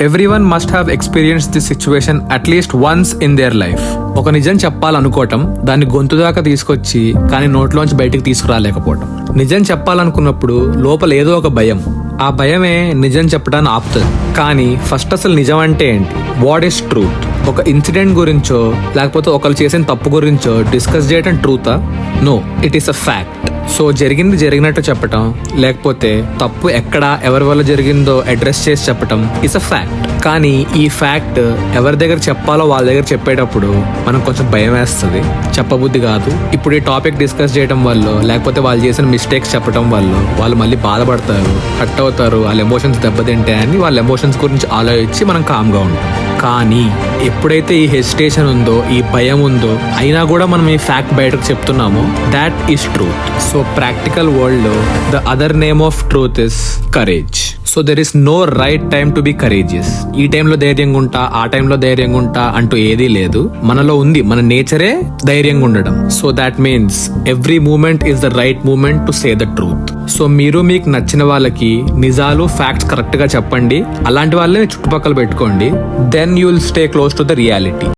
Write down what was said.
Everyone must have experience this situation at least once in their life. ఒక నిజం చెప్పాలనుకోవటం, దాన్ని గొంతు దాకా తీసుకొచ్చి కానీ నోట్లోంచి బయటకు తీసుకురాలేకపోవటం. నిజం చెప్పాలనుకున్నప్పుడు లోపల ఏదో ఒక భయం, ఆ భయమే నిజం చెప్పడాన్ని ఆపుతుంది. కానీ ఫస్ట్ అసలు నిజం అంటే ఏంటి? What is truth? ఒక ఇన్సిడెంట్ గురించో లేకపోతే ఒకరు చేసిన తప్పు గురించో డిస్కస్ చేయటం ట్రూతా? No, it is a fact. So జరిగింది జరిగినట్టు చెప్పటం, లేకపోతే తప్పు ఎక్కడ ఎవరి వల్ల జరిగిందో అడ్రస్ చేసి చెప్పటం ఇస్ అ ఫ్యాక్ట్. కానీ ఈ ఫ్యాక్ట్ ఎవరి దగ్గర చెప్పాలో వాళ్ళ దగ్గర చెప్పేటప్పుడు మనం కొంచెం భయం వేస్తుంది, చెప్పబుద్ధి కాదు. ఇప్పుడు ఈ టాపిక్ డిస్కస్ చేయడం వల్ల లేకపోతే వాళ్ళు చేసిన మిస్టేక్స్ చెప్పడం వల్ల వాళ్ళు మళ్ళీ బాధపడతారు, హర్ట్ అవుతారు, వాళ్ళ ఎమోషన్స్ దెబ్బతింటాయని వాళ్ళ ఎమోషన్స్ గురించి ఆలోచించి మనం కామ్గా ఉంటాం. కానీ ఎప్పుడైతే ఈ హెసిటేషన్ ఉందో, ఈ భయం ఉందో, అయినా కూడా మనం ఈ ఫ్యాక్ట్ బయటకు చెప్తున్నామో, that is truth. So practical world లో the other name of truth is courage. So there is no right time to be courageous. ఈ టైంలో ధైర్యంగా ఉంటా, ఆ టైంలో ధైర్యంగా ఉంటా అంటూ ఏదీ లేదు. మనలో ఉంది, మన నేచరే ధైర్యంగా ఉండడం. So that means every moment is the right moment to say the truth. So మీరు మీకు నచ్చిన వాళ్ళకి నిజాలు, ఫ్యాక్ట్స్ కరెక్ట్ గా చెప్పండి. అలాంటి వాళ్ళే చుట్టుపక్కల పెట్టుకోండి. Then you will stay close to the reality.